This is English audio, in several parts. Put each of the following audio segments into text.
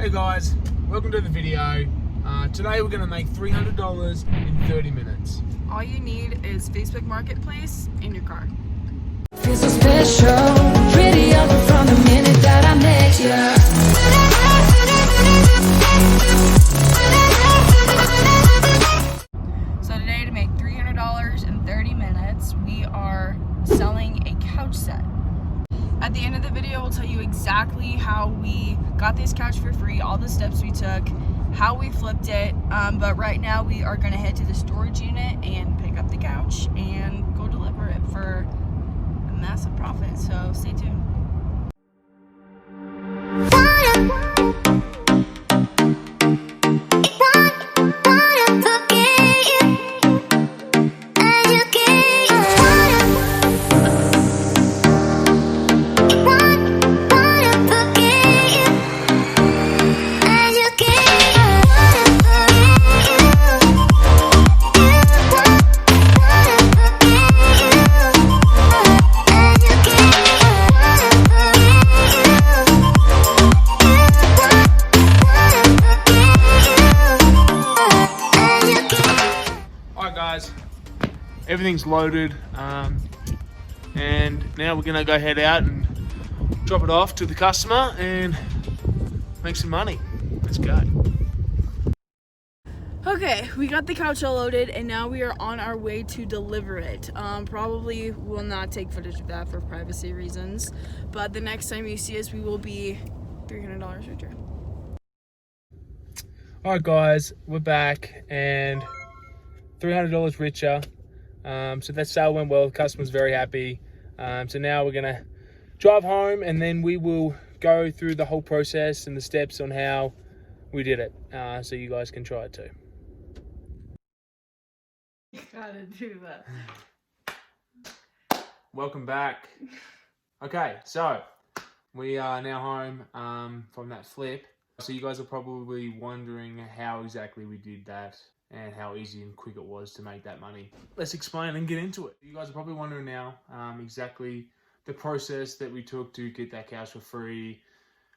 Hey guys, welcome to the video. Today we're going to make $300 in 30 minutes. All you need is Facebook Marketplace in your car. Feel so special, pretty up from the minute that I met you. So today, to make $300 in 30 minutes, we are selling a couch set. At the end of the video, we'll tell you exactly how we got this couch for free, all the steps we took, how we flipped it, but right now we are going to head to the storage unit and pick up the couch and go deliver it for a massive profit, so stay tuned. Everything's loaded, and now we're gonna go head out and drop it off to the customer and make some money. Let's go. Okay, we got the couch all loaded and now we are on our way to deliver it. Probably will not take footage of that for privacy reasons, but the next time you see us, we will be $300 richer. Alright guys, we're back and $300 richer. So that sale went well, the customer's very happy. So now we're gonna drive home and then we will go through the whole process and the steps on how we did it, so you guys can try it too. You gotta do that. Welcome back. Okay, so we are now home from that flip. So you guys are probably wondering how exactly we did that and how easy and quick it was to make that money. Let's explain and get into it. You guys are probably wondering now exactly the process that we took to get that couch for free,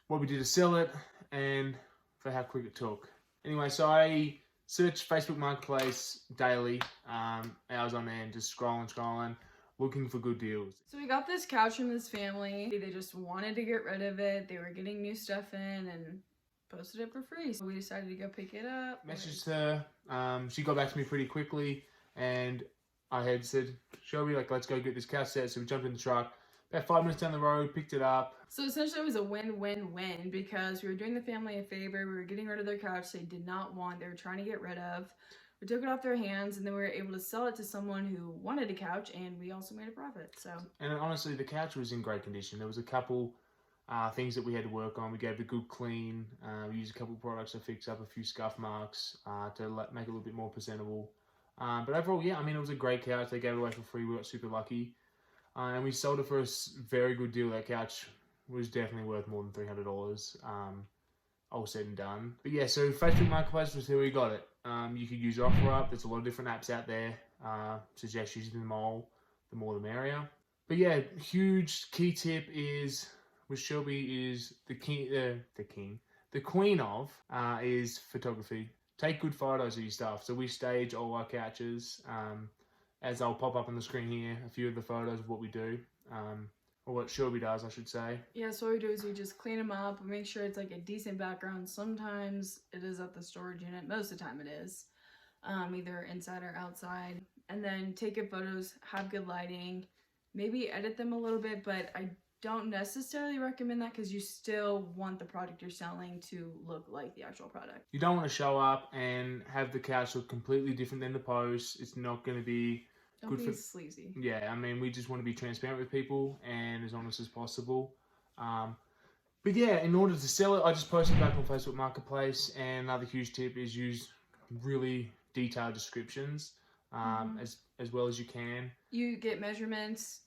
what we did to sell it, and for how quick it took. Anyway, so I searched Facebook Marketplace daily, hours on end, just scrolling, looking for good deals. So we got this couch from this family. They just wanted to get rid of it. They were getting new stuff in and posted it for free. So we decided to go pick it up. Messaged her. She got back to me pretty quickly, and I had said, Shelby, let's go get this couch set. So we jumped in the truck. About 5 minutes down the road, picked it up. So essentially it was a win-win-win because we were doing the family a favor. We were getting rid of their couch they did not want. They were trying to get rid of. We took it off their hands, and then we were able to sell it to someone who wanted a couch, and we also made a profit. So. And honestly, the couch was in great condition. There was a couple things that we had to work on. We gave it a good clean. We used a couple of products to fix up a few scuff marks to make it a little bit more presentable. But overall, yeah, I mean, it was a great couch. They gave it away for free. We got super lucky. And we sold it for a very good deal. That couch was definitely worth more than $300, all said and done. But yeah, so Facebook Marketplace was where we got it. You could use OfferUp. There's a lot of different apps out there. Suggest using them all. The more the merrier. But yeah, huge key tip is, which Shelby is the queen of, is photography. Take good photos of your stuff. So we stage all our couches, as I'll pop up on the screen here, a few of the photos of what we do, or what Shelby does, I should say. Yeah, so what we do is we just clean them up, we make sure it's a decent background. Sometimes it is at the storage unit, most of the time it is, either inside or outside. And then take good photos, have good lighting, maybe edit them a little bit, but I don't necessarily recommend that because you still want the product you're selling to look like the actual product. You don't want to show up and have the couch look completely different than the post. It's not going to be good for sleazy. Yeah, I mean, we just want to be transparent with people and as honest as possible. But yeah, in order to sell it, I just posted back on Facebook Marketplace, and another huge tip is use really detailed descriptions as well as you can. You get measurements,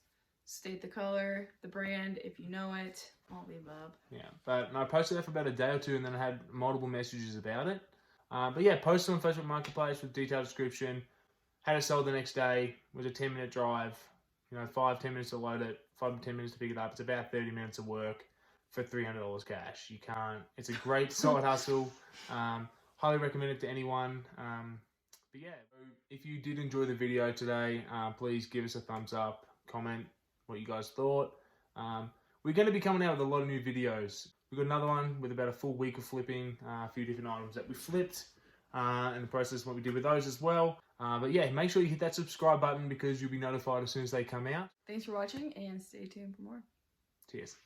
state the color, the brand, if you know it, all the above. Yeah, but I posted that for about a day or two, and then I had multiple messages about it. But yeah, posted on Facebook Marketplace with detailed description. Had it sold the next day. It was a 10-minute drive. 5-10 minutes to load it, 5 to 10 minutes to pick it up. It's about 30 minutes of work. for $300 cash. You can't. It's a great side hustle. Highly recommend it to anyone. But yeah, if you did enjoy the video today, please give us a thumbs up, comment what you guys thought. We're going to be coming out with a lot of new videos. We've got another one with about a full week of flipping, a few different items that we flipped, and the process of what we did with those as well. But yeah, make sure you hit that subscribe button because you'll be notified as soon as they come out. Thanks for watching and stay tuned for more. Cheers.